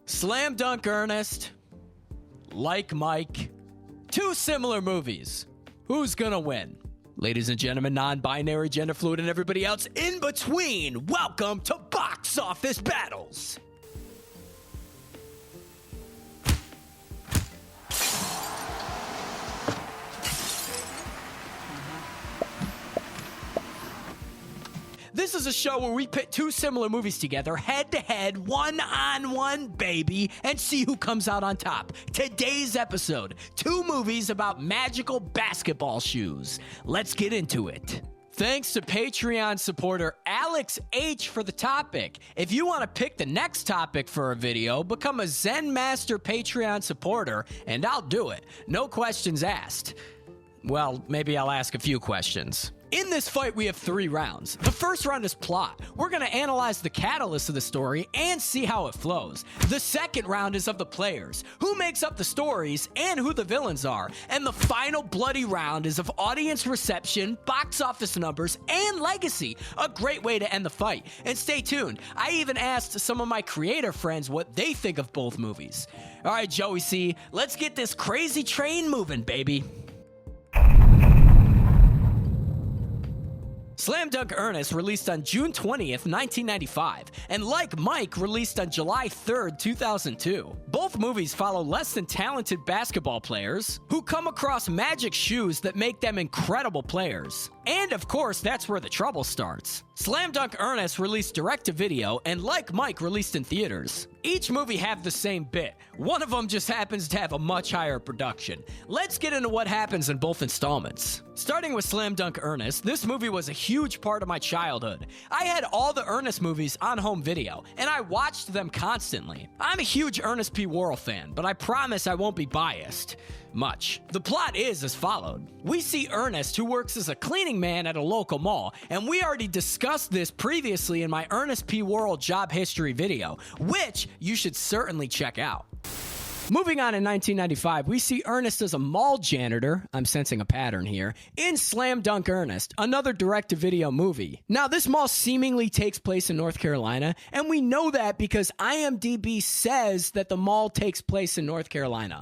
Slam Dunk Ernest, Like Mike, two similar movies. Who's gonna win? Ladies and gentlemen, non-binary, gender fluid, and everybody else in between, welcome to Box Office Battles. This is a show where we pit two similar movies together, head-to-head, one-on-one, baby, and see who comes out on top. Today's episode, two movies about magical basketball shoes. Let's get into it. Thanks to Patreon supporter Alex H for the topic. If you want to pick the next topic for a video, become a Zen Master Patreon supporter, and I'll do it. No questions asked. Well, maybe I'll ask a few questions. In this fight, we have 3 rounds. The first round is plot. We're going to analyze the catalyst of the story and see how it flows. The second round is of the players, who makes up the stories and who the villains are. And the final bloody round is of audience reception, box office numbers, and legacy. A great way to end the fight. And stay tuned. I even asked some of my creator friends what they think of both movies. All right, Joey C, let's get this crazy train moving, baby. Slam Dunk Ernest released on June 20th, 1995, and Like Mike released on July 3rd, 2002. Both movies follow less than talented basketball players who come across magic shoes that make them incredible players. And of course, that's where the trouble starts. Slam Dunk Ernest released direct-to-video, and Like Mike released in theaters. Each movie have the same bit. One of them just happens to have a much higher production. Let's get into what happens in both installments. Starting with Slam Dunk Ernest, this movie was a huge part of my childhood. I had all the Ernest movies on home video, and I watched them constantly. I'm a huge Ernest P. Worrell fan, but I promise I won't be biased much. The plot is as followed. We see Ernest, who works as a cleaning man at a local mall, and we already discussed this previously in my Ernest P. Worrell job history video, which you should certainly check out. Moving on in 1995, we see Ernest as a mall janitor, I'm sensing a pattern here, in Slam Dunk Ernest, another direct-to-video movie. Now, this mall seemingly takes place in North Carolina, and we know that because IMDb says that the mall takes place in North Carolina.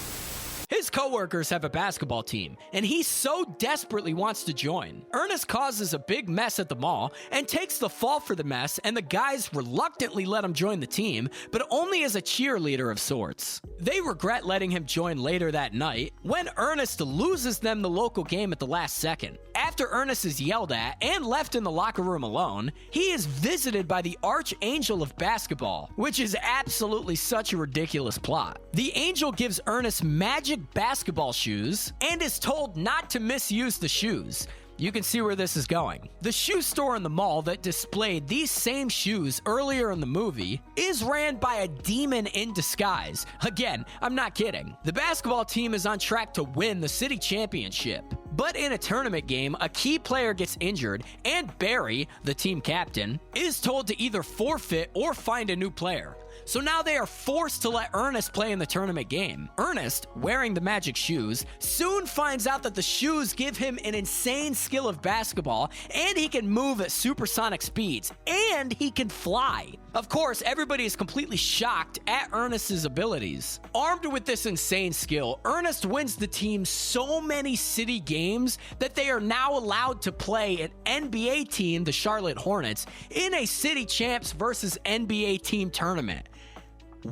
His coworkers have a basketball team, and he so desperately wants to join. Ernest causes a big mess at the mall and takes the fall for the mess, and the guys reluctantly let him join the team, but only as a cheerleader of sorts. They regret letting him join later that night when Ernest loses them the local game at the last second. After Ernest is yelled at and left in the locker room alone, he is visited by the Archangel of Basketball, which is absolutely such a ridiculous plot. The angel gives Ernest magic basketball shoes and is told not to misuse the shoes. You can see where this is going. The shoe store in the mall that displayed these same shoes earlier in the movie is ran by a demon in disguise. Again, I'm not kidding. The basketball team is on track to win the city championship. But in a tournament game, a key player gets injured, and Barry, the team captain, is told to either forfeit or find a new player. So now they are forced to let Ernest play in the tournament game. Ernest, wearing the magic shoes, soon finds out that the shoes give him an insane skill of basketball, and he can move at supersonic speeds, and he can fly. Of course, everybody is completely shocked at Ernest's abilities. Armed with this insane skill, Ernest wins the team so many city games that they are now allowed to play an NBA team, the Charlotte Hornets, in a city champs versus NBA team tournament.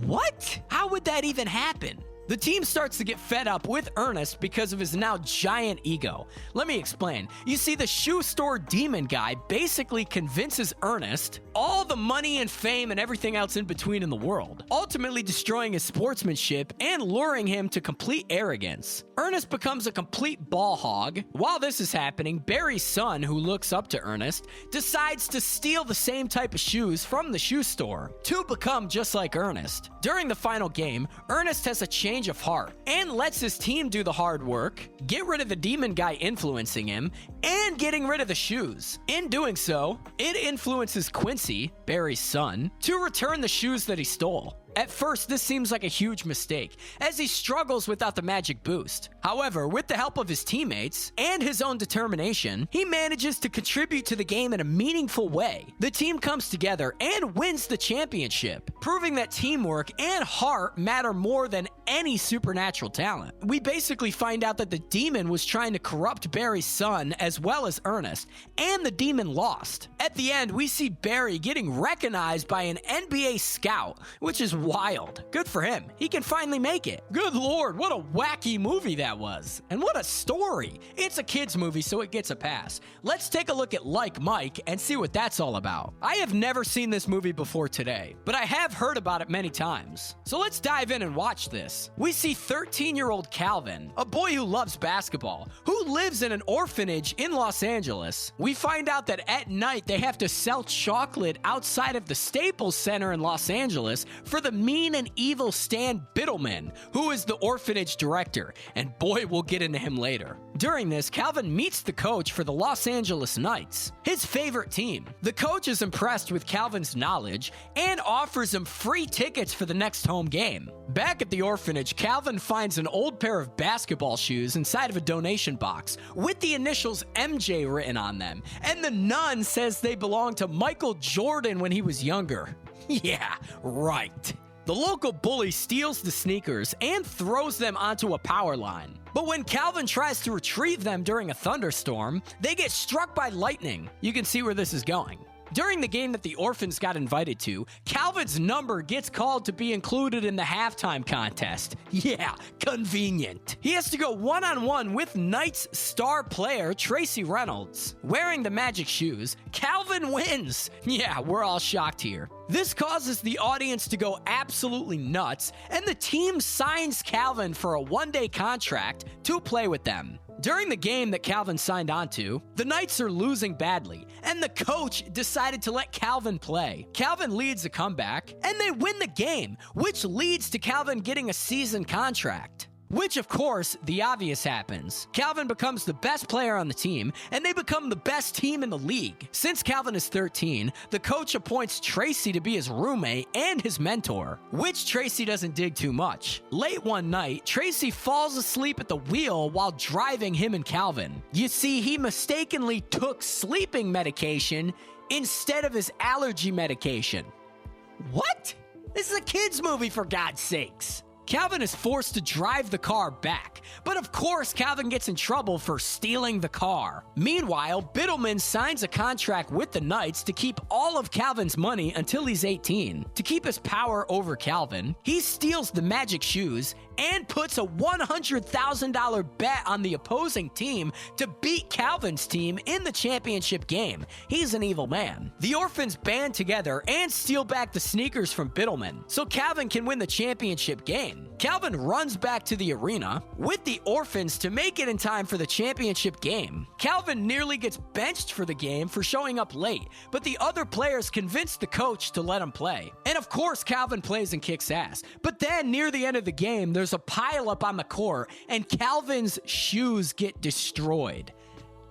What? How would that even happen? The team starts to get fed up with Ernest because of his now giant ego. Let me explain. You see, the shoe store demon guy basically convinces Ernest all the money and fame and everything else in between in the world, ultimately destroying his sportsmanship and luring him to complete arrogance. Ernest becomes a complete ball hog. While this is happening, Barry's son, who looks up to Ernest, decides to steal the same type of shoes from the shoe store to become just like Ernest. During the final game, Ernest has a change of heart and lets his team do the hard work, get rid of the demon guy influencing him, and getting rid of the shoes. In doing so, it influences Quincy, Barry's son, to return the shoes that he stole. At first, this seems like a huge mistake, as he struggles without the magic boost. However, with the help of his teammates and his own determination, he manages to contribute to the game in a meaningful way. The team comes together and wins the championship, proving that teamwork and heart matter more than any supernatural talent. We basically find out that the demon was trying to corrupt Barry's son as well as Ernest, and the demon lost. At the end, we see Barry getting recognized by an NBA scout, which is wild. Good for him. He can finally make it. Good lord, what a wacky movie that was. And what a story. It's a kid's movie, so it gets a pass. Let's take a look at Like Mike and see what that's all about. I have never seen this movie before today, but I have heard about it many times. So let's dive in and watch this. We see 13-year-old Calvin, a boy who loves basketball, who lives in an orphanage in Los Angeles. We find out that at night they have to sell chocolate outside of the Staples Center in Los Angeles for the mean and evil Stan Biddleman, who is the orphanage director, and boy, we'll get into him later. During this, Calvin meets the coach for the Los Angeles Knights, his favorite team. The coach is impressed with Calvin's knowledge and offers him free tickets for the next home game. Back at the orphanage, Calvin finds an old pair of basketball shoes inside of a donation box with the initials MJ written on them, and the nun says they belong to Michael Jordan when he was younger. Yeah, right. The local bully steals the sneakers and throws them onto a power line. But when Calvin tries to retrieve them during a thunderstorm, they get struck by lightning. You can see where this is going. During the game that the orphans got invited to, Calvin's number gets called to be included in the halftime contest. Yeah, convenient. He has to go one-on-one with Knights star player Tracy Reynolds. Wearing the magic shoes, Calvin wins. Yeah, we're all shocked here. This causes the audience to go absolutely nuts, and the team signs Calvin for a one-day contract to play with them. During the game that Calvin signed onto, the Knights are losing badly, and the coach decided to let Calvin play. Calvin leads a comeback, and they win the game, which leads to Calvin getting a season contract. Which, of course, the obvious happens. Calvin becomes the best player on the team, and they become the best team in the league. Since Calvin is 13, the coach appoints Tracy to be his roommate and his mentor, which Tracy doesn't dig too much. Late one night, Tracy falls asleep at the wheel while driving him and Calvin. You see, he mistakenly took sleeping medication instead of his allergy medication. What? This is a kid's movie, for God's sakes. Calvin is forced to drive the car back, but of course Calvin gets in trouble for stealing the car. Meanwhile, Biddleman signs a contract with the Knights to keep all of Calvin's money until he's 18. To keep his power over Calvin, he steals the magic shoes and puts a $100,000 bet on the opposing team to beat Calvin's team in the championship game. He's an evil man. The orphans band together and steal back the sneakers from Biddleman, so Calvin can win the championship game. Calvin runs back to the arena with the orphans to make it in time for the championship game. Calvin nearly gets benched for the game for showing up late, but the other players convince the coach to let him play. And of course, Calvin plays and kicks ass. But then near the end of the game, there's a pileup on the court, and Calvin's shoes get destroyed.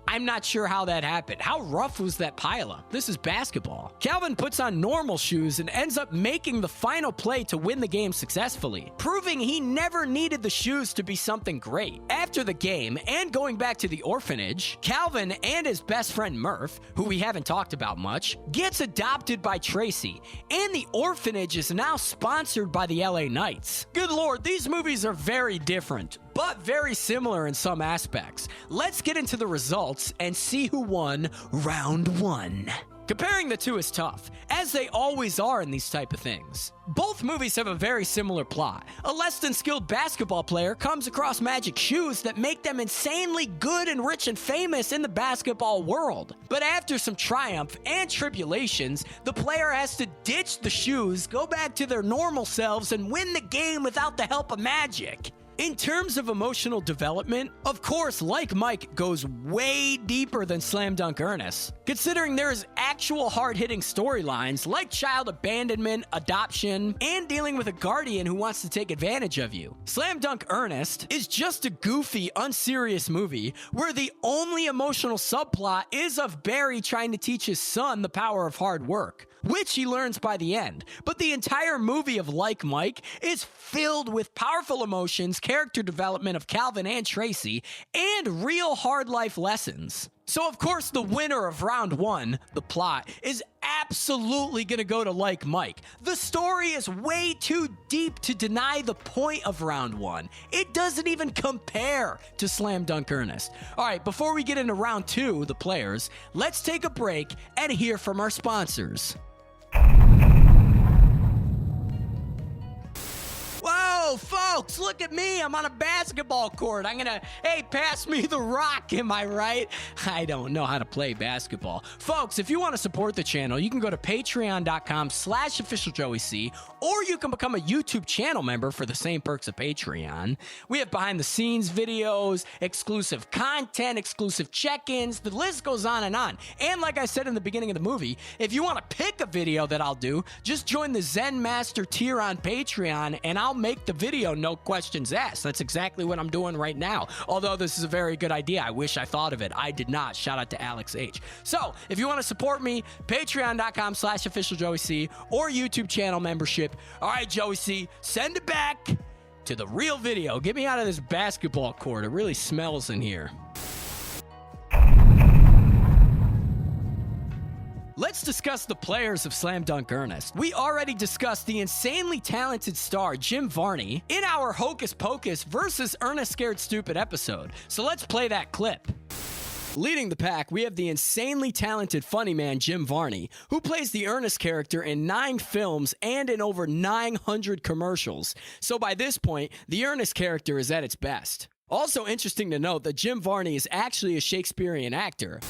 I'm not sure how that happened. How rough was that pileup? This is basketball. Calvin puts on normal shoes and ends up making the final play to win the game successfully, proving he never needed the shoes to be something great. After the game, and going back to the orphanage, Calvin and his best friend Murph, who we haven't talked about much, gets adopted by Tracy, and the orphanage is now sponsored by the LA Knights. Good lord, these movies are very different, but very similar in some aspects. Let's get into the results and see who won round one. Comparing the two is tough, as they always are in these type of things. Both movies have a very similar plot. A less than skilled basketball player comes across magic shoes that make them insanely good and rich and famous in the basketball world. But after some triumph and tribulations, the player has to ditch the shoes, go back to their normal selves, and win the game without the help of magic. In terms of emotional development, of course, Like Mike goes way deeper than Slam Dunk Ernest, considering there is actual hard-hitting storylines like child abandonment, adoption, and dealing with a guardian who wants to take advantage of you. Slam Dunk Ernest is just a goofy, unserious movie where the only emotional subplot is of Barry trying to teach his son the power of hard work. which he learns by the end. But the entire movie of Like Mike is filled with powerful emotions, character development of Calvin and Tracy, and real hard life lessons. So of course the winner of round 1, the plot, is absolutely gonna go to Like Mike. The story is way too deep to deny the point of round 1. It doesn't even compare to Slam Dunk Ernest. Alright, before we get into round 2, the players, let's take a break and hear from our sponsors. Whoa, folks, look at me. I'm on a basketball court. Hey, pass me the rock, am I right? I don't know how to play basketball. Folks, if you want to support the channel, you can go to patreon.com/officialjoeyc, or you can become a YouTube channel member for the same perks of Patreon. We have behind the scenes videos, exclusive content, exclusive check-ins, the list goes on. And like I said in the beginning of the movie, if you want to pick a video that I'll do, just join the Zen Master tier on Patreon, and I'll make the video no questions asked. That's exactly what I'm doing right now. Although this is a very good idea. I wish I thought of it. I did not. Shout out to Alex H. So if you want to support me, patreon.com/officialjoeyc or YouTube channel membership. All right, Joey C, send it back to the real video. Get me out of this basketball court. It really smells in here. Let's discuss the players of Slam Dunk Ernest. We already discussed the insanely talented star Jim Varney in our Hocus Pocus versus Ernest Scared Stupid episode. So let's play that clip. Leading the pack, we have the insanely talented funny man Jim Varney, who plays the Ernest character in 9 films and in over 900 commercials. So by this point, the Ernest character is at its best. Also interesting to note that Jim Varney is actually a Shakespearean actor.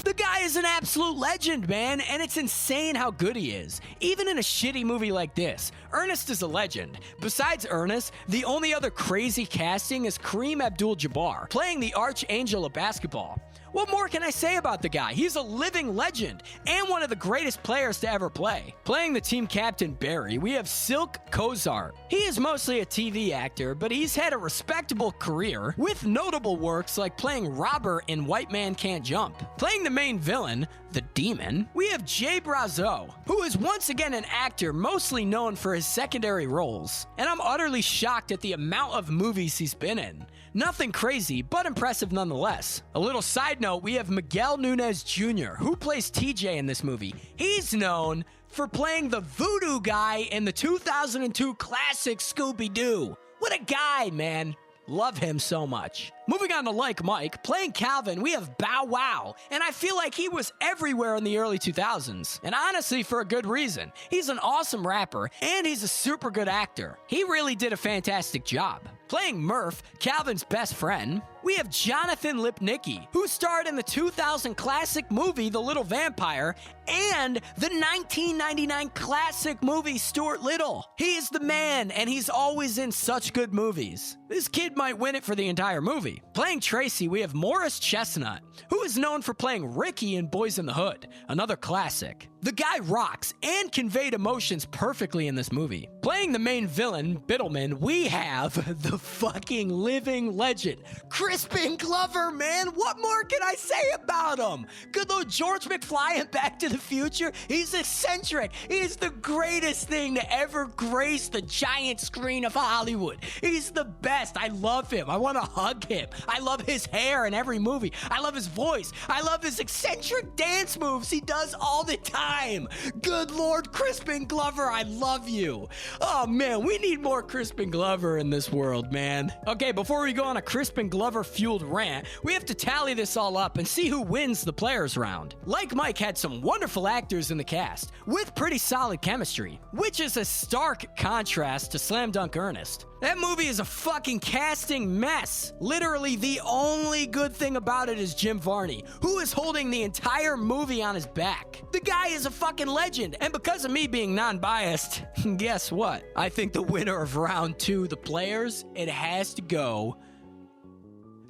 The guy is an absolute legend, man, and it's insane how good he is. Even in a shitty movie like this, Ernest is a legend. Besides Ernest, the only other crazy casting is Kareem Abdul-Jabbar, playing the archangel of basketball. What more can I say about the guy? He's a living legend and one of the greatest players to ever play. Playing the team captain Barry, we have Silk Kozart. He is mostly a TV actor, but he's had a respectable career with notable works like playing Robert in White Man Can't Jump. Playing the main villain, the Demon, we have Jay Brazeau, who is once again an actor mostly known for his secondary roles. And I'm utterly shocked at the amount of movies he's been in. Nothing crazy, but impressive nonetheless. A little side note, we have Miguel Nunez Jr., who plays TJ in this movie. He's known for playing the voodoo guy in the 2002 classic Scooby-Doo. What a guy, man. Love him so much. Moving on to Like Mike, playing Calvin, we have Bow Wow, and I feel like he was everywhere in the early 2000s, and honestly for a good reason. He's an awesome rapper, and he's a super good actor. He really did a fantastic job. Playing Murph, Calvin's best friend, we have Jonathan Lipnicki, who starred in the 2000 classic movie The Little Vampire and the 1999 classic movie Stuart Little. He is the man, and he's always in such good movies. This kid might win it for the entire movie. Playing Tracy, we have Morris Chestnut, who is known for playing Ricky in Boys in the Hood, another classic. The guy rocks and conveyed emotions perfectly in this movie. Playing the main villain, Biddleman, we have the fucking living legend, Crispin Glover, man. What more can I say about him? Good old George McFly in Back to the Future. He's eccentric. He's the greatest thing to ever grace the giant screen of Hollywood. He's the best. I love him. I want to hug him. I love his hair in every movie. I love his voice. I love his eccentric dance moves he does all the time. Good Lord, Crispin Glover, I love you. Oh man, we need more Crispin Glover in this world, man. Okay, before we go on a Crispin Glover fueled rant, we have to tally this all up and see who wins the players round. Like Mike had some wonderful actors in the cast with pretty solid chemistry, which is a stark contrast to Slam Dunk Ernest. That movie is a fucking casting mess. Literally, the only good thing about it is Jim Varney, who is holding the entire movie on his back. The guy is a fucking legend, and because of me being non-biased, guess what? I think the winner of round 2, the players, it has to go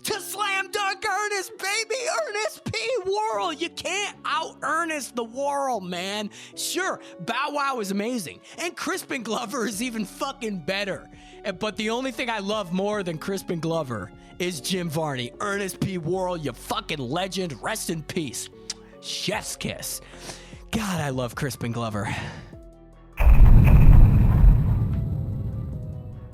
to Slam Dunk Ernest, baby! Ernest P. Worrell! You can't out-Ernest the Worrell, man. Sure, Bow Wow is amazing, and Crispin Glover is even fucking better. But the only thing I love more than Crispin Glover is Jim Varney. Ernest P. Worrell, you fucking legend. Rest in peace. Chef's kiss. God, I love Crispin Glover.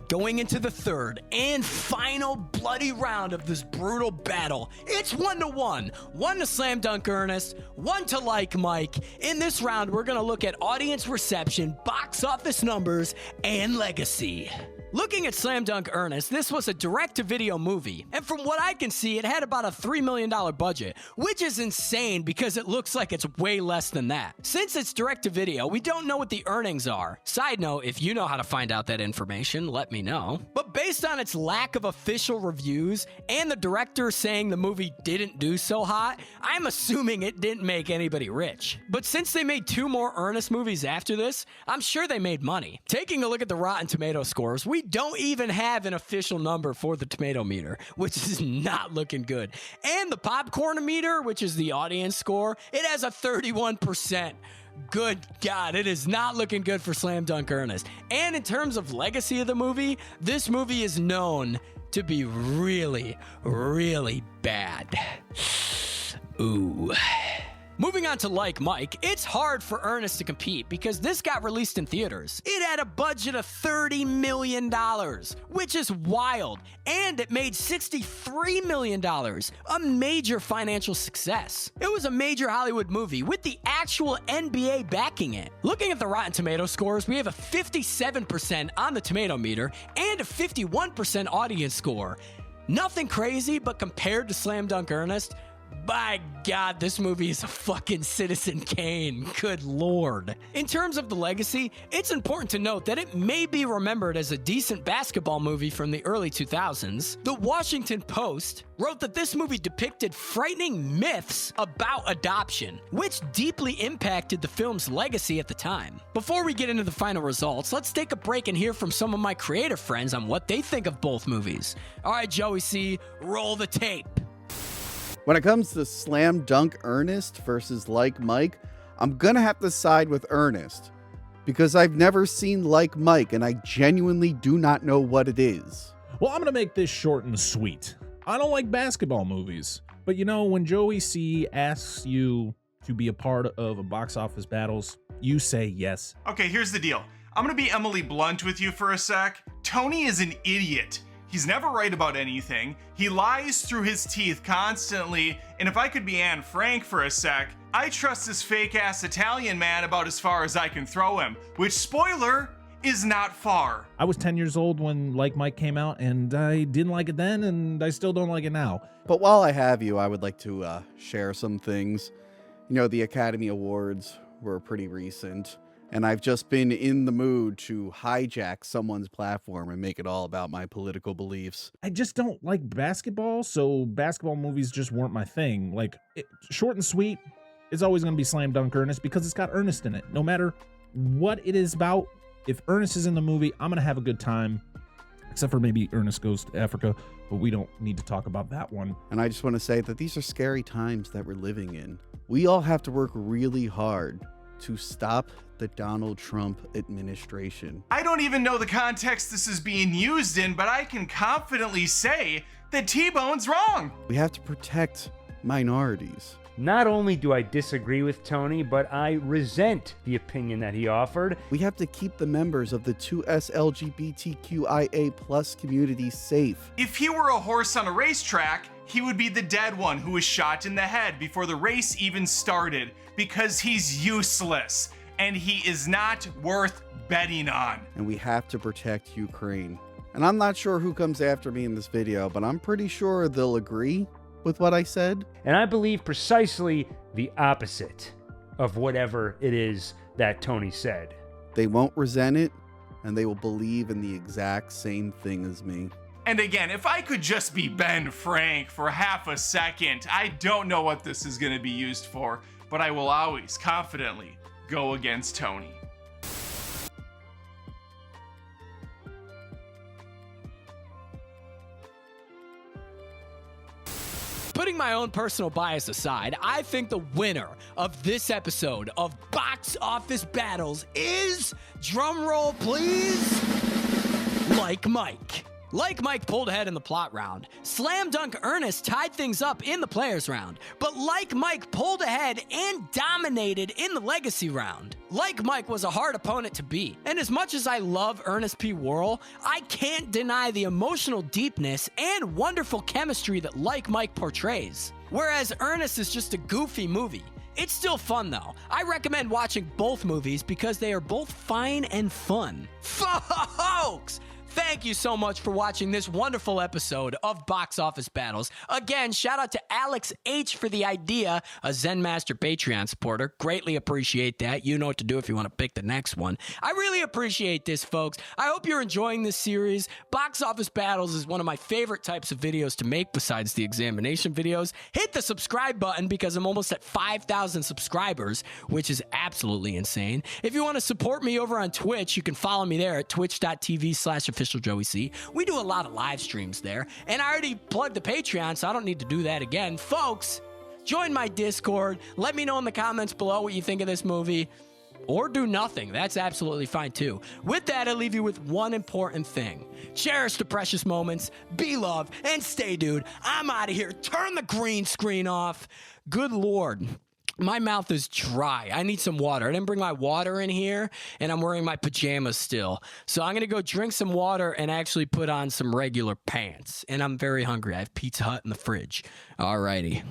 Going into the third and final bloody round of this brutal battle, it's 1-1. 1 to Slam Dunk Ernest, 1 to Like Mike. In this round, we're going to look at audience reception, box office numbers, and legacy. Looking at Slam Dunk Ernest, this was a direct-to-video movie, and from what I can see, it had about a $3 million budget, which is insane because it looks like it's way less than that. Since it's direct-to-video, we don't know what the earnings are. Side note, if you know how to find out that information, let me know. But based on its lack of official reviews and the director saying the movie didn't do so hot, I'm assuming it didn't make anybody rich. But since they made 2 more Ernest movies after this, I'm sure they made money. Taking a look at the Rotten Tomato scores, we don't even have an official number for the tomato meter, which is not looking good. And the popcorn meter, which is the audience score, it has a 31%. Good God, it is not looking good for Slam Dunk Ernest. And in terms of legacy of the movie, this movie is known to be really, really bad. Ooh. Moving on to Like Mike, it's hard for Ernest to compete because this got released in theaters. It had a budget of $30 million, which is wild, and it made $63 million, a major financial success. It was a major Hollywood movie with the actual NBA backing it. Looking at the Rotten Tomato scores, we have a 57% on the tomato meter and a 51% audience score. Nothing crazy, but compared to Slam Dunk Ernest, by God, this movie is a fucking Citizen Kane. Good Lord. In terms of the legacy, it's important to note that it may be remembered as a decent basketball movie from the early 2000s. The Washington Post wrote that this movie depicted frightening myths about adoption, which deeply impacted the film's legacy at the time. Before we get into the final results, let's take a break and hear from some of my creative friends on what they think of both movies. All right, Joey C., roll the tape. When it comes to Slam Dunk Ernest versus Like Mike, I'm going to have to side with Ernest because I've never seen Like Mike and I genuinely do not know what it is. Well, I'm going to make this short and sweet. I don't like basketball movies, but you know, when Joey C asks you to be a part of a box office battles, you say yes. Okay, here's the deal. I'm going to be Emily Blunt with you for a sec. Tony is an idiot. He's never right about anything. He lies through his teeth constantly. And if I could be Anne Frank for a sec, I trust this fake ass Italian man about as far as I can throw him, which, spoiler, is not far. I was 10 years old when Like Mike came out, and I didn't like it then, and I still don't like it now. But while I have you, I would like to share some things. You know, the Academy Awards were pretty recent. And I've just been in the mood to hijack someone's platform and make it all about my political beliefs. I just don't like basketball, so basketball movies just weren't my thing. Like, short and sweet, it's always going to be Slam Dunk Ernest because it's got Ernest in it. No matter what it is about, if Ernest is in the movie, I'm going to have a good time. Except for maybe Ernest Goes to Africa, but we don't need to talk about that one. And I just want to say that these are scary times that we're living in. We all have to work really hard to stop the Donald Trump administration. I don't even know the context this is being used in, but I can confidently say that T-Bone's wrong. We have to protect minorities. Not only do I disagree with Tony, but I resent the opinion that he offered. We have to keep the members of the 2S LGBTQIA+ community safe. If he were a horse on a racetrack, he would be the dead one who was shot in the head before the race even started because he's useless and he is not worth betting on. And we have to protect Ukraine. And I'm not sure who comes after me in this video, but I'm pretty sure they'll agree with what I said. And I believe precisely the opposite of whatever it is that Tony said. They won't resent it, and they will believe in the exact same thing as me. And again, if I could just be Ben Frank for half a second, I don't know what this is going to be used for, but I will always confidently go against Tony. Putting my own personal bias aside, I think the winner of this episode of Box Office Battles is, drumroll please, Like Mike. Like Mike pulled ahead in the plot round, Slam Dunk Ernest tied things up in the players round. But Like Mike pulled ahead and dominated in the legacy round. Like Mike was a hard opponent to beat, and as much as I love Ernest P. Worrell, I can't deny the emotional deepness and wonderful chemistry that Like Mike portrays. Whereas Ernest is just a goofy movie. It's still fun though. I recommend watching both movies because they are both fine and fun. Folks! Thank you so much for watching this wonderful episode of Box Office Battles. Again, shout out to Alex H. for the idea, a Zen Master Patreon supporter. Greatly appreciate that. You know what to do if you want to pick the next one. I really appreciate this, folks. I hope you're enjoying this series. Box Office Battles is one of my favorite types of videos to make besides the examination videos. Hit the subscribe button because I'm almost at 5,000 subscribers, which is absolutely insane. If you want to support me over on Twitch, you can follow me there at twitch.tv/official Joey C. We do a lot of live streams there, and I already plugged the Patreon, so I don't need to do that again. Folks, join my Discord. Let me know in the comments below what you think of this movie, or do nothing. That's absolutely fine too. With that, I leave you with one important thing. Cherish the precious moments, be loved, and stay, dude. I'm out of here. Turn the green screen off. Good Lord. My mouth is dry. I need some water. I didn't bring my water in here, and I'm wearing my pajamas still. So I'm going to go drink some water and actually put on some regular pants. And I'm very hungry. I have Pizza Hut in the fridge. All righty.